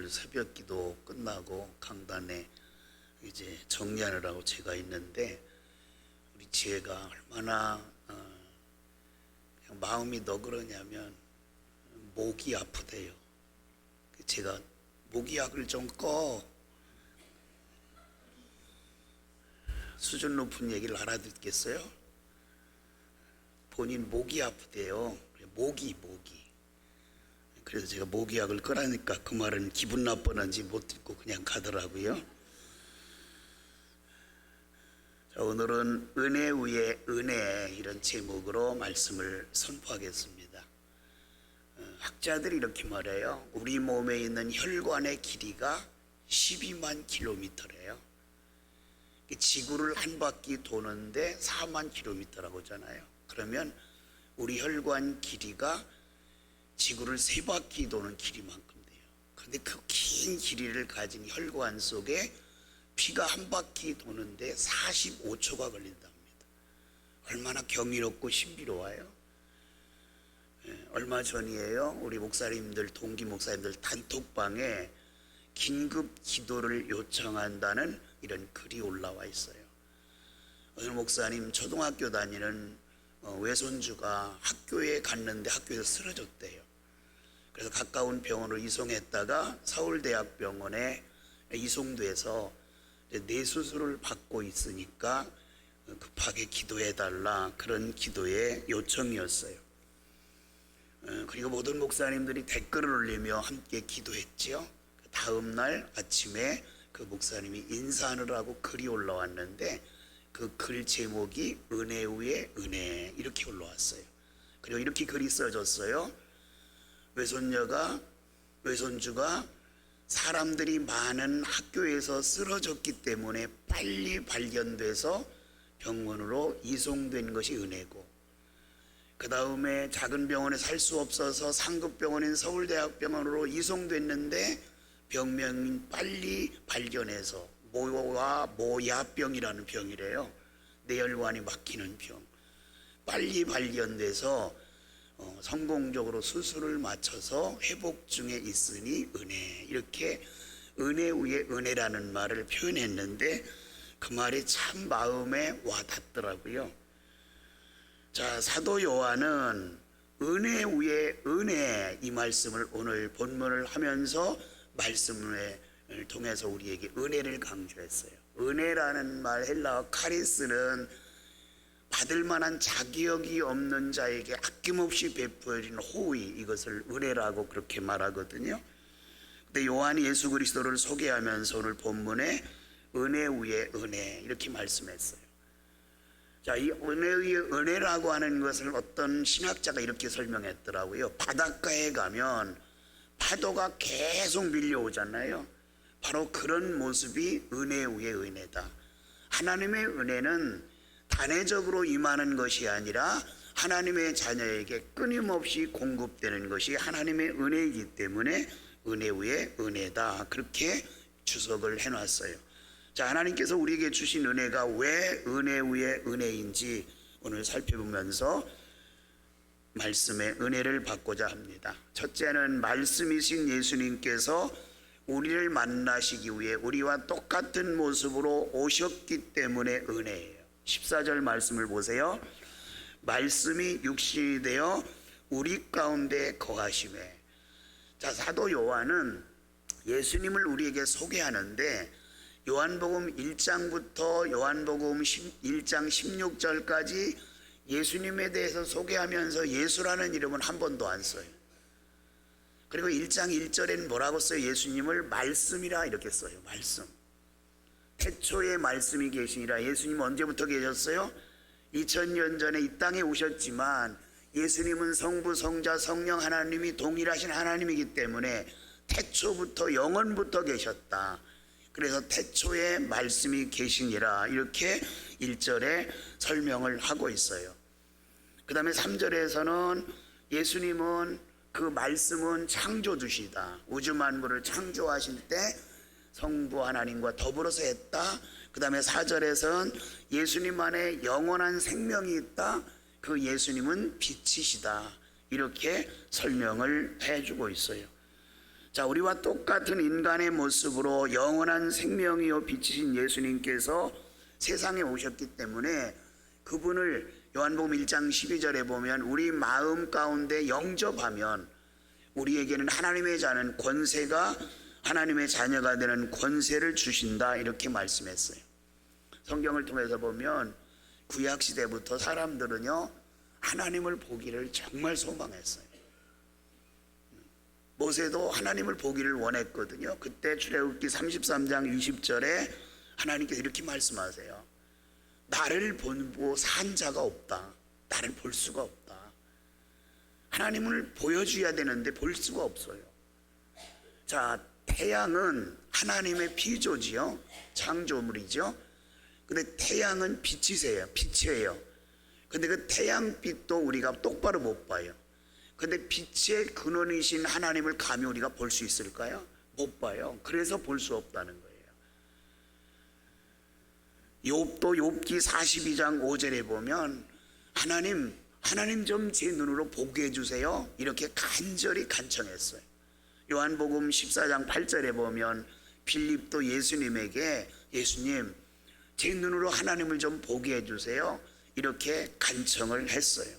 오늘 새벽 기도 끝나고 강단에 이제 정리하느라고 제가 있는데, 우리 지혜가 얼마나 그냥 마음이 너그러냐면 목이 아프대요. 제가 모기약을 좀 수준 높은 얘기를 알아듣겠어요? 본인 목이 아프대요. 모기. 그래서 제가 모기약을 끄라니까 그 말은 기분 나쁘는지 못 듣고 그냥 가더라고요. 자, 오늘은 은혜 위에 은혜, 이런 제목으로 말씀을 선포하겠습니다. 학자들이 이렇게 말해요. 우리 몸에 있는 혈관의 길이가 12만 킬로미터래요. 지구를 한 바퀴 도는데 4만 킬로미터라고 하잖아요. 그러면 우리 혈관 길이가 지구를 3바퀴 도는 길이만큼 돼요. 그런데 그 긴 길이를 가진 혈관 속에 피가 한 바퀴 도는데 45초가 걸린답니다. 얼마나 경이롭고 신비로워요. 얼마 전이에요. 우리 목사님들, 동기 목사님들 단톡방에 긴급 기도를 요청한다는 이런 글이 올라와 있어요. 어느 목사님 초등학교 다니는 외손주가 학교에 갔는데 학교에서 쓰러졌대요. 그래서 가까운 병원으로 이송했다가 서울대학병원에 이송돼서 뇌수술을 받고 있으니까 급하게 기도해달라, 그런 기도의 요청이었어요. 그리고 모든 목사님들이 댓글을 올리며 함께 기도했지요. 다음 날 아침에 그 목사님이 인사하느라고 글이 올라왔는데 그 글 제목이 은혜 위에 은혜, 이렇게 올라왔어요. 그리고 이렇게 글이 써졌어요. 외손주가 사람들이 많은 학교에서 쓰러졌기 때문에 빨리 발견돼서 병원으로 이송된 것이 은혜고, 그 다음에 작은 병원에 살 수 없어서 상급병원인 서울대학병원으로 이송됐는데 병명이 빨리 발견해서 모야병이라는 병이래요. 뇌혈관이 막히는 병. 빨리 발견돼서 성공적으로 수술을 마쳐서 회복 중에 있으니 은혜, 이렇게 은혜 위에 은혜라는 말을 표현했는데 그 말이 참 마음에 와닿더라고요. 자, 사도 요한은 은혜 위에 은혜, 이 말씀을 오늘 본문을 하면서 말씀을 통해서 우리에게 은혜를 강조했어요. 은혜라는 말, 헬라어 카리스는 받을 만한 자격이 없는 자에게 아낌없이 베풀어진 호의, 이것을 은혜라고 그렇게 말하거든요. 근데 요한이 예수 그리스도를 소개하면서 오늘 본문에 은혜 위에 은혜, 이렇게 말씀했어요. 자, 이 은혜 위에 은혜라고 하는 것을 어떤 신학자가 이렇게 설명했더라고요. 바닷가에 가면 파도가 계속 밀려오잖아요. 바로 그런 모습이 은혜 위에 은혜다. 하나님의 은혜는 단회적으로 임하는 것이 아니라 하나님의 자녀에게 끊임없이 공급되는 것이 하나님의 은혜이기 때문에 은혜 위에 은혜다, 그렇게 주석을 해놨어요. 자, 하나님께서 우리에게 주신 은혜가 왜 은혜 위에 은혜인지 오늘 살펴보면서 말씀의 은혜를 받고자 합니다. 첫째는 말씀이신 예수님께서 우리를 만나시기 위해 우리와 똑같은 모습으로 오셨기 때문에 은혜예요. 14절 말씀을 보세요. 말씀이 육신이 되어 우리 가운데 거하심에. 자, 사도 요한은 예수님을 우리에게 소개하는데 요한복음 1장부터 요한복음 1장 16절까지 예수님에 대해서 소개하면서 예수라는 이름은 한 번도 안 써요. 그리고 1장 1절에는 뭐라고 써요? 예수님을 말씀이라 이렇게 써요. 말씀. 태초에 말씀이 계시니라. 예수님은 언제부터 계셨어요? 2000년 전에 이 땅에 오셨지만 예수님은 성부, 성자, 성령 하나님이 동일하신 하나님이기 때문에 태초부터 영원부터 계셨다. 그래서 태초에 말씀이 계시니라, 이렇게 1절에 설명을 하고 있어요. 그 다음에 3절에서는 예수님은 그 말씀은 창조주시다. 우주 만물을 창조하실 때 성부 하나님과 더불어서 했다. 그 다음에 4절에서는 예수님 안에 영원한 생명이 있다. 그 예수님은 빛이시다. 이렇게 설명을 해주고 있어요. 자, 우리와 똑같은 인간의 모습으로 영원한 생명이요 빛이신 예수님께서 세상에 오셨기 때문에 그분을 요한복음 1장 12절에 보면 우리 마음 가운데 영접하면 우리에게는 하나님의 자는 권세가, 하나님의 자녀가 되는 권세를 주신다, 이렇게 말씀했어요. 성경을 통해서 보면 구약 시대부터 사람들은요 하나님을 보기를 정말 소망했어요. 모세도 하나님을 보기를 원했거든요. 그때 출애굽기 33장 20절에 하나님께서 이렇게 말씀하세요. 나를 보고 산 자가 없다. 나를 볼 수가 없다. 하나님을 보여줘야 되는데 볼 수가 없어요. 자, 태양은 하나님의 피조지요, 창조물이죠. 근데 태양은 빛이세요. 빛이에요. 근데 그 태양빛도 우리가 똑바로 못 봐요. 근데 빛의 근원이신 하나님을 감히 우리가 볼 수 있을까요? 못 봐요. 그래서 볼 수 없다는 거예요. 욥도 욥기 42장 5절에 보면 하나님 좀 제 눈으로 보게 해주세요, 이렇게 간절히 간청했어요. 요한복음 14장 8절에 보면 빌립도 예수님에게 예수님 제 눈으로 하나님을 좀 보게 해주세요, 이렇게 간청을 했어요.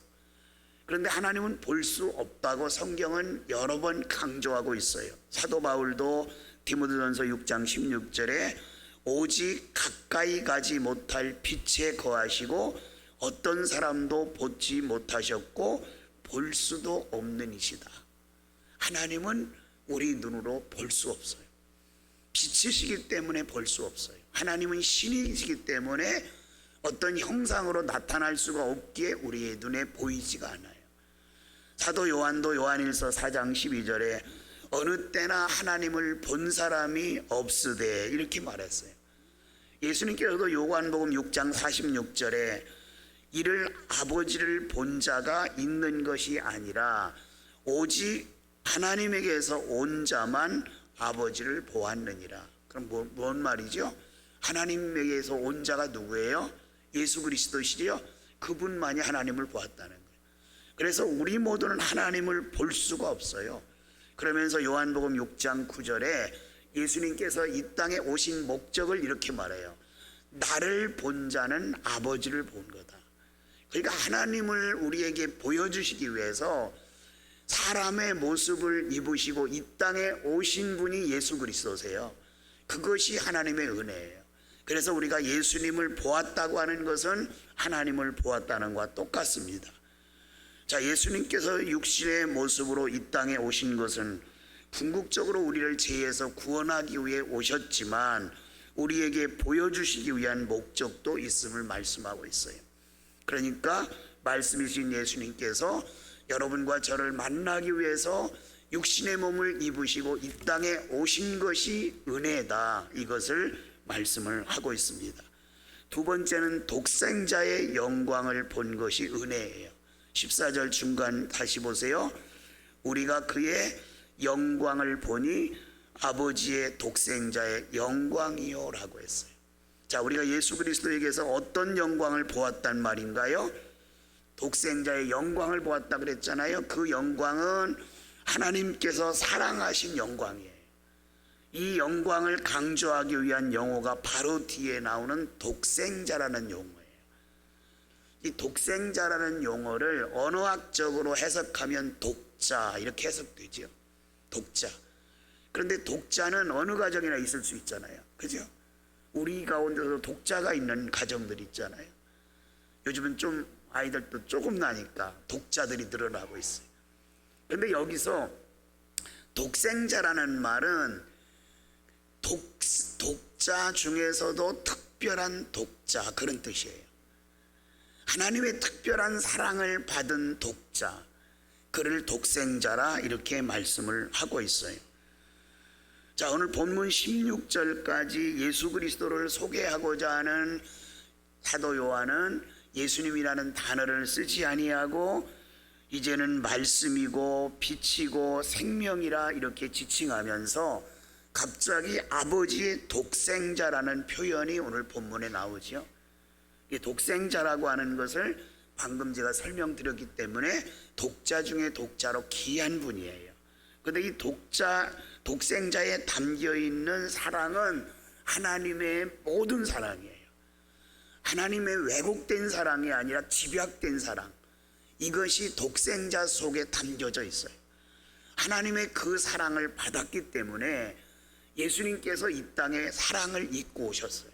그런데 하나님은 볼 수 없다고 성경은 여러 번 강조하고 있어요. 사도 바울도 디모데전서 6장 16절에 오직 가까이 가지 못할 빛에 거하시고 어떤 사람도 보지 못하셨고 볼 수도 없는 이시다. 하나님은 우리 눈으로 볼 수 없어요. 빛이시기 때문에 볼 수 없어요. 하나님은 신이시기 때문에 어떤 형상으로 나타날 수가 없기에 우리의 눈에 보이지가 않아요. 사도 요한도 요한일서 4장 12절에 어느 때나 하나님을 본 사람이 없으되, 이렇게 말했어요. 예수님께서도 요한복음 6장 46절에 이를 아버지를 본 자가 있는 것이 아니라 오직 하나님에게서 온 자만 아버지를 보았느니라. 그럼 뭔 말이죠? 하나님에게서 온 자가 누구예요? 예수 그리스도시죠. 그분만이 하나님을 보았다는 거예요. 그래서 우리 모두는 하나님을 볼 수가 없어요. 그러면서 요한복음 6장 9절에 예수님께서 이 땅에 오신 목적을 이렇게 말해요. 나를 본 자는 아버지를 본 거다. 그러니까 하나님을 우리에게 보여주시기 위해서 사람의 모습을 입으시고 이 땅에 오신 분이 예수 그리스도세요. 그것이 하나님의 은혜예요. 그래서 우리가 예수님을 보았다고 하는 것은 하나님을 보았다는 것과 똑같습니다. 자, 예수님께서 육신의 모습으로 이 땅에 오신 것은 궁극적으로 우리를 죄에서 구원하기 위해 오셨지만 우리에게 보여주시기 위한 목적도 있음을 말씀하고 있어요. 그러니까 말씀이신 예수님께서 여러분과 저를 만나기 위해서 육신의 몸을 입으시고 이 땅에 오신 것이 은혜다, 이것을 말씀을 하고 있습니다. 두 번째는 독생자의 영광을 본 것이 은혜예요. 14절 중간 다시 보세요. 우리가 그의 영광을 보니 아버지의 독생자의 영광이요 라고 했어요. 자, 우리가 예수 그리스도에게서 어떤 영광을 보았단 말인가요? 독생자의 영광을 보았다 그랬잖아요. 그 영광은 하나님께서 사랑하신 영광이에요. 이 영광을 강조하기 위한 용어가 바로 뒤에 나오는 독생자라는 용어예요. 이 독생자라는 용어를 언어학적으로 해석하면 독자, 이렇게 해석되죠. 독자. 그런데 독자는 어느 가정이나 있을 수 있잖아요. 그죠? 우리 가운데도 독자가 있는 가정들이 있잖아요. 요즘은 좀 아이들도 조금 나니까 독자들이 늘어나고 있어요. 그런데 여기서 독생자라는 말은 독자 중에서도 특별한 독자, 그런 뜻이에요. 하나님의 특별한 사랑을 받은 독자, 그를 독생자라 이렇게 말씀을 하고 있어요. 자, 오늘 본문 16절까지 예수 그리스도를 소개하고자 하는 사도 요한은 예수님이라는 단어를 쓰지 아니하고 이제는 말씀이고 빛이고 생명이라 이렇게 지칭하면서 갑자기 아버지의 독생자라는 표현이 오늘 본문에 나오죠. 이 독생자라고 하는 것을 방금 제가 설명드렸기 때문에 독자 중에 독자로 귀한 분이에요. 그런데 이 독생자에 담겨 있는 사랑은 하나님의 모든 사랑이에요. 하나님의 왜곡된 사랑이 아니라 집약된 사랑, 이것이 독생자 속에 담겨져 있어요. 하나님의 그 사랑을 받았기 때문에 예수님께서 이 땅에 사랑을 입고 오셨어요.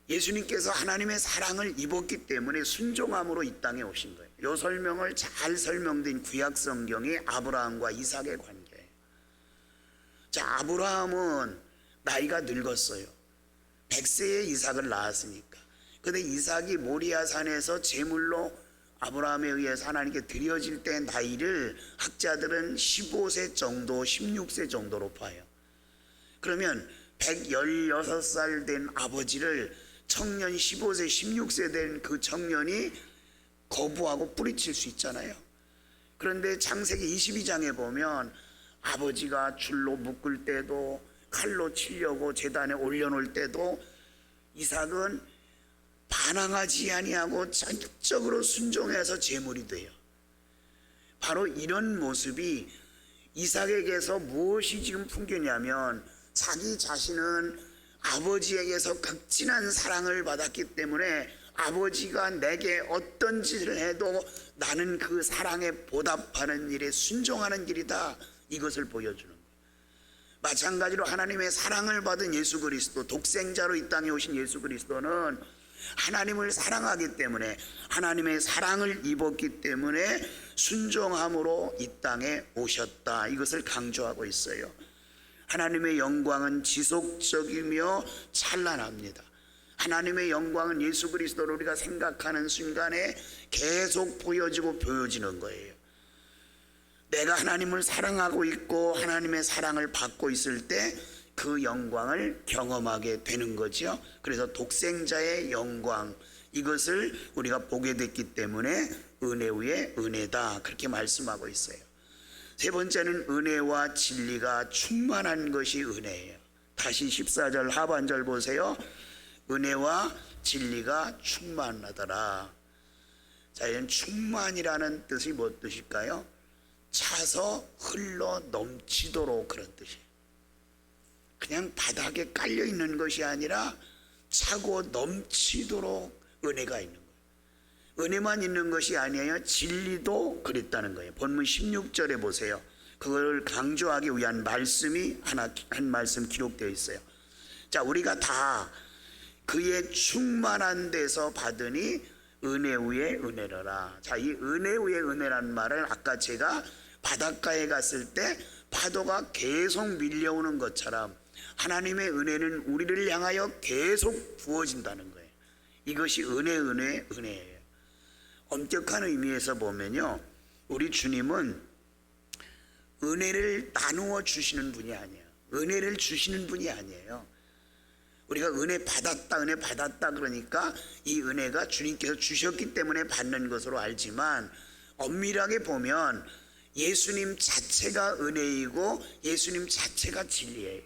예수님께서 하나님의 사랑을 입었기 때문에 순종함으로 이 땅에 오신 거예요. 이 설명을 잘 설명된 구약 성경이 아브라함과 이삭의 관계예요. 자, 아브라함은 나이가 늙었어요. 100세에 이삭을 낳았으니까. 그런데 이삭이 모리아산에서 제물로 아브라함에 의해서 하나님께 드려질 때 나이를 학자들은 15세 정도, 16세 정도로 봐요. 그러면 116살 된 아버지를 청년 15세, 16세 된 그 청년이 거부하고 뿌리칠 수 있잖아요. 그런데 창세기 22장에 보면 아버지가 줄로 묶을 때도 칼로 치려고 제단에 올려놓을 때도 이삭은 반항하지 아니하고 전적으로 순종해서 제물이 돼요. 바로 이런 모습이 이삭에게서 무엇이 지금 풍기냐면 자기 자신은 아버지에게서 극진한 사랑을 받았기 때문에 아버지가 내게 어떤 짓을 해도 나는 그 사랑에 보답하는 일에 순종하는 길이다, 이것을 보여주는 거예요. 마찬가지로 하나님의 사랑을 받은 예수 그리스도, 독생자로 이 땅에 오신 예수 그리스도는 하나님을 사랑하기 때문에, 하나님의 사랑을 입었기 때문에 순종함으로 이 땅에 오셨다, 이것을 강조하고 있어요. 하나님의 영광은 지속적이며 찬란합니다. 하나님의 영광은 예수 그리스도를 우리가 생각하는 순간에 계속 보여지고 보여지는 거예요. 내가 하나님을 사랑하고 있고 하나님의 사랑을 받고 있을 때 그 영광을 경험하게 되는 거죠. 그래서 독생자의 영광, 이것을 우리가 보게 됐기 때문에 은혜 위에 은혜다, 그렇게 말씀하고 있어요. 세 번째는 은혜와 진리가 충만한 것이 은혜예요. 다시 14절 하반절 보세요. 은혜와 진리가 충만하더라. 자, 이런 충만이라는 뜻이 무슨 뜻일까요? 차서 흘러 넘치도록, 그런 뜻이에요. 그냥 바닥에 깔려 있는 것이 아니라 차고 넘치도록 은혜가 있는 거예요. 은혜만 있는 것이 아니에요. 진리도 그랬다는 거예요. 본문 16절에 보세요. 그걸 강조하기 위한 말씀이 한 말씀 기록되어 있어요. 자, 우리가 다 그의 충만한 데서 받으니 은혜 위에 은혜로라. 자, 이 은혜 위에 은혜라는 말을 아까 제가 바닷가에 갔을 때 파도가 계속 밀려오는 것처럼 하나님의 은혜는 우리를 향하여 계속 부어진다는 거예요. 이것이 은혜예요. 엄격한 의미에서 보면요, 우리 주님은 은혜를 나누어 주시는 분이 아니에요. 은혜를 주시는 분이 아니에요. 우리가 은혜 받았다 그러니까 이 은혜가 주님께서 주셨기 때문에 받는 것으로 알지만, 엄밀하게 보면 예수님 자체가 은혜이고 예수님 자체가 진리예요.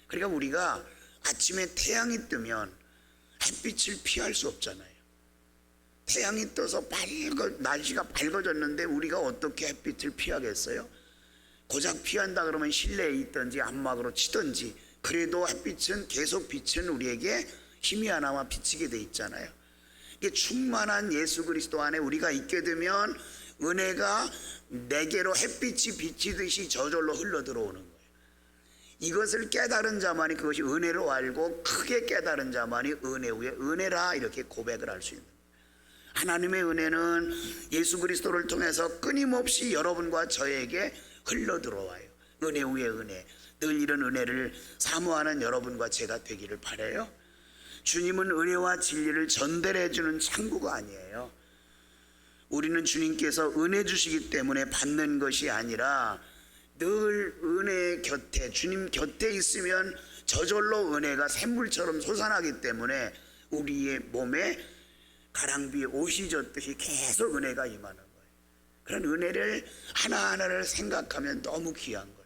그러니까 우리가 아침에 태양이 뜨면 햇빛을 피할 수 없잖아요. 태양이 떠서 날씨가 밝아졌는데 우리가 어떻게 햇빛을 피하겠어요? 고작 피한다 그러면 실내에 있든지 안막으로 치든지, 그래도 햇빛은 계속 빛은 우리에게 힘이 하나마 비치게 돼 있잖아요. 이게 충만한 예수 그리스도 안에 우리가 있게 되면 은혜가 내게로 햇빛이 비치듯이 저절로 흘러 들어오는 거예요. 이것을 깨달은 자만이 그것이 은혜로 알고 크게 깨달은 자만이 은혜 위에 은혜라, 이렇게 고백을 할 수 있는 거예요. 하나님의 은혜는 예수 그리스도를 통해서 끊임없이 여러분과 저에게 흘러 들어와요. 은혜 위에 은혜. 늘 이런 은혜를 사모하는 여러분과 제가 되기를 바라요. 주님은 은혜와 진리를 전달해 주는 창구가 아니에요. 우리는 주님께서 은혜 주시기 때문에 받는 것이 아니라 늘 은혜 곁에, 주님 곁에 있으면 저절로 은혜가 샘물처럼 솟아나기 때문에 우리의 몸에 가랑비에 옷이 젖듯이 계속 은혜가 임하는 거예요. 그런 은혜를 하나하나를 생각하면 너무 귀한 거예요.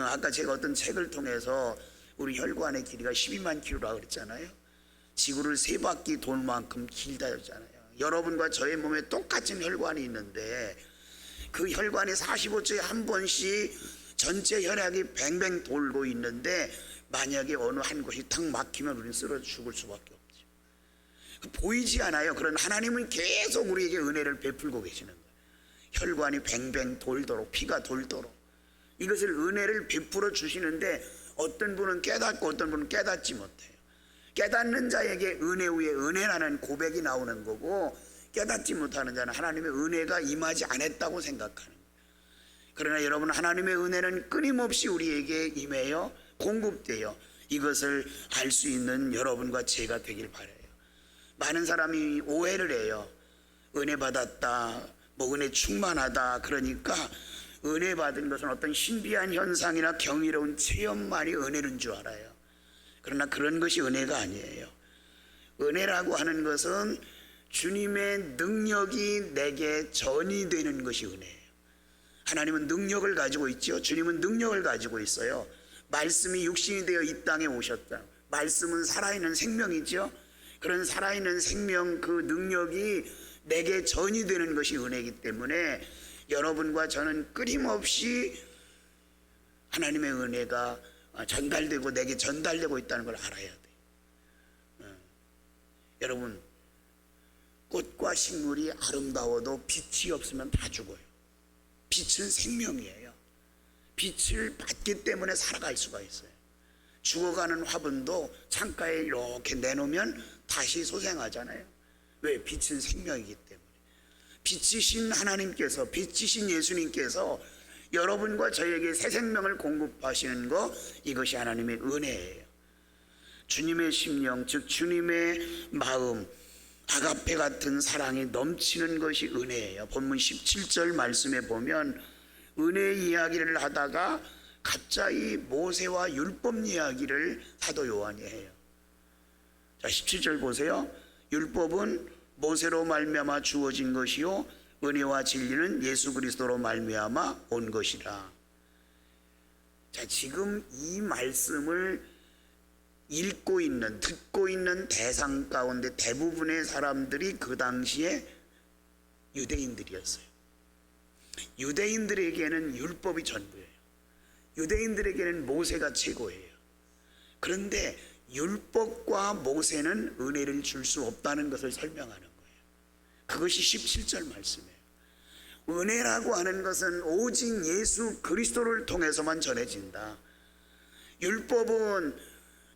아까 제가 어떤 책을 통해서 우리 혈관의 길이가 12만 킬로라고 그랬잖아요. 지구를 3바퀴 돌 만큼 길다 했잖아요. 여러분과 저의 몸에 똑같은 혈관이 있는데 그 혈관이 45초에 한 번씩 전체 혈액이 뱅뱅 돌고 있는데 만약에 어느 한 곳이 탁 막히면 우리는 쓰러져 죽을 수밖에 없죠. 보이지 않아요. 그런 하나님은 계속 우리에게 은혜를 베풀고 계시는 거예요. 혈관이 뱅뱅 돌도록, 피가 돌도록 이것을 은혜를 베풀어 주시는데 어떤 분은 깨닫고 어떤 분은 깨닫지 못해요. 깨닫는 자에게 은혜 위에 은혜라는 고백이 나오는 거고, 깨닫지 못하는 자는 하나님의 은혜가 임하지 않았다고 생각하는 거예요. 그러나 여러분, 하나님의 은혜는 끊임없이 우리에게 임해요, 공급돼요. 이것을 알 수 있는 여러분과 제가 되길 바라요. 많은 사람이 오해를 해요. 은혜 받았다, 뭐 은혜 충만하다, 그러니까 은혜 받은 것은 어떤 신비한 현상이나 경이로운 체험만이 은혜인 줄 알아요. 그러나 그런 것이 은혜가 아니에요. 은혜라고 하는 것은 주님의 능력이 내게 전이되는 것이 은혜예요. 하나님은 능력을 가지고 있죠. 주님은 능력을 가지고 있어요. 말씀이 육신이 되어 이 땅에 오셨다. 말씀은 살아있는 생명이죠. 그런 살아있는 생명, 그 능력이 내게 전이되는 것이 은혜이기 때문에 여러분과 저는 끊임없이 하나님의 은혜가 전달되고 내게 전달되고 있다는 걸 알아야 돼요. 여러분, 꽃과 식물이 아름다워도 빛이 없으면 다 죽어요. 빛은 생명이에요. 빛을 받기 때문에 살아갈 수가 있어요. 죽어가는 화분도 창가에 이렇게 내놓으면 다시 소생하잖아요. 왜? 빛은 생명이기 때문에. 빛이신 하나님께서, 빛이신 예수님께서 여러분과 저에게 새 생명을 공급하시는 것, 이것이 하나님의 은혜예요. 주님의 심령, 즉 주님의 마음, 아가페 같은 사랑이 넘치는 것이 은혜예요. 본문 17절 말씀에 보면 은혜 이야기를 하다가 갑자기 모세와 율법 이야기를 사도 요한이 해요. 자, 17절 보세요. 율법은 모세로 말미암아 주어진 것이요 은혜와 진리는 예수 그리스도로 말미암아 온 것이라. 자, 지금 이 말씀을 읽고 있는, 듣고 있는 대상 가운데 대부분의 사람들이 그 당시에 유대인들이었어요. 유대인들에게는 율법이 전부예요. 유대인들에게는 모세가 최고예요. 그런데 율법과 모세는 은혜를 줄 수 없다는 것을 설명하는 거예요. 그것이 17절 말씀이에요. 은혜라고 하는 것은 오직 예수 그리스도를 통해서만 전해진다. 율법은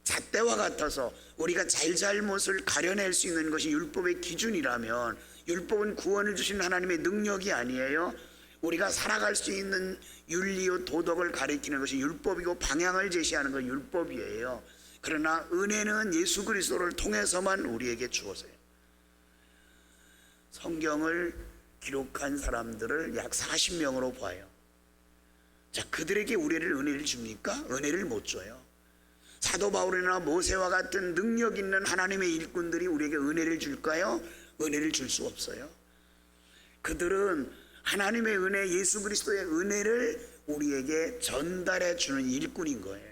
잣대와 같아서 우리가 잘잘못을 가려낼 수 있는 것이 율법의 기준이라면, 율법은 구원을 주신 하나님의 능력이 아니에요. 우리가 살아갈 수 있는 윤리요 도덕을 가리키는 것이 율법이고 방향을 제시하는 건 율법이에요. 그러나 은혜는 예수 그리스도를 통해서만 우리에게 주어져요. 성경을 기록한 사람들을 약 40명으로 봐요. 자, 그들에게 은혜를 줍니까? 은혜를 못 줘요. 사도 바울이나 모세와 같은 능력 있는 하나님의 일꾼들이 우리에게 은혜를 줄까요? 은혜를 줄 수 없어요. 그들은 하나님의 은혜, 예수 그리스도의 은혜를 우리에게 전달해 주는 일꾼인 거예요.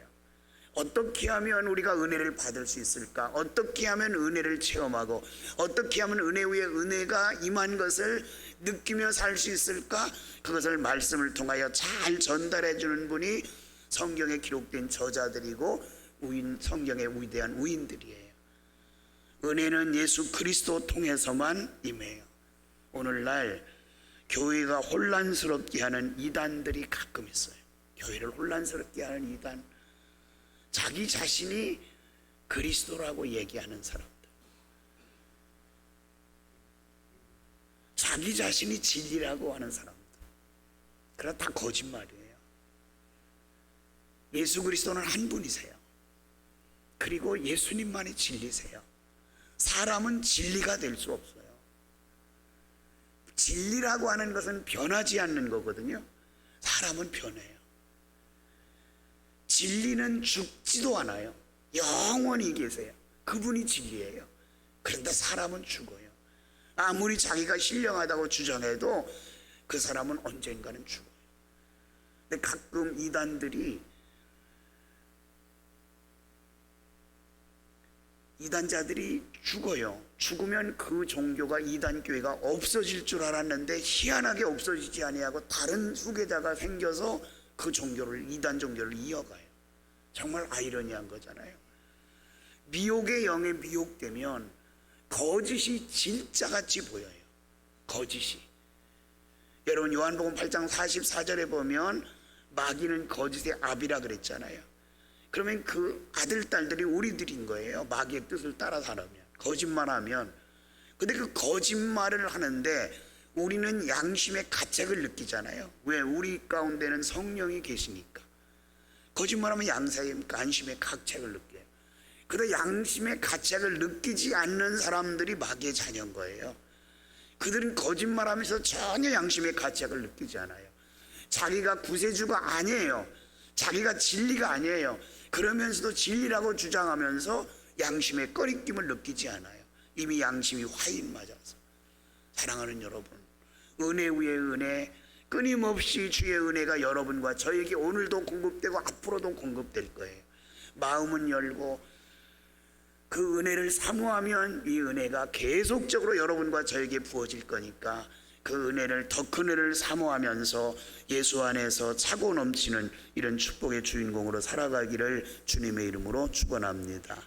어떻게 하면 우리가 은혜를 받을 수 있을까? 어떻게 하면 은혜를 체험하고, 어떻게 하면 은혜 위에 은혜가 임한 것을 느끼며 살 수 있을까? 그것을 말씀을 통하여 잘 전달해 주는 분이 성경에 기록된 저자들이고 성경의 위대한 우인들이에요. 은혜는 예수 그리스도 통해서만 임해요. 오늘날 교회가 혼란스럽게 하는 이단들이 가끔 있어요. 교회를 혼란스럽게 하는 이단, 자기 자신이 그리스도라고 얘기하는 사람들, 자기 자신이 진리라고 하는 사람들, 그러나 다 거짓말이에요. 예수 그리스도는 한 분이세요. 그리고 예수님만이 진리세요. 사람은 진리가 될 수 없어요. 진리라고 하는 것은 변하지 않는 거거든요. 사람은 변해요. 진리는 죽지도 않아요. 영원히 계세요. 그분이 진리예요. 그런데 사람은 죽어요. 아무리 자기가 신령하다고 주장해도 그 사람은 언젠가는 죽어요. 근데 가끔 이단자들이 죽어요. 죽으면 그 종교가, 이단교회가 없어질 줄 알았는데 희한하게 없어지지 아니하고 다른 후계자가 생겨서 그 종교를, 이단 종교를 이어가요. 정말 아이러니한 거잖아요. 미혹의 영에 미혹되면 거짓이 진짜같이 보여요. 거짓이. 여러분 요한복음 8장 44절에 보면 마귀는 거짓의 아비라 그랬잖아요. 그러면 그 아들 딸들이 우리들인 거예요. 마귀의 뜻을 따라 살면, 거짓말하면. 근데 그 거짓말을 하는데 우리는 양심의 가책을 느끼잖아요. 왜? 우리 가운데는 성령이 계시니까. 거짓말하면 양심의 가책을 느껴요. 그런데 양심의 가책을 느끼지 않는 사람들이 마귀의 자녀인 거예요. 그들은 거짓말하면서 전혀 양심의 가책을 느끼지 않아요. 자기가 구세주가 아니에요. 자기가 진리가 아니에요. 그러면서도 진리라고 주장하면서 양심의 꺼리낌을 느끼지 않아요. 이미 양심이 화인 맞아서. 사랑하는 여러분, 은혜 위에 은혜, 끊임없이 주의 은혜가 여러분과 저에게 오늘도 공급되고 앞으로도 공급될 거예요. 마음은 열고 그 은혜를 사모하면 이 은혜가 계속적으로 여러분과 저에게 부어질 거니까 그 은혜를, 더 큰 은혜를 사모하면서 예수 안에서 차고 넘치는 이런 축복의 주인공으로 살아가기를 주님의 이름으로 축원합니다.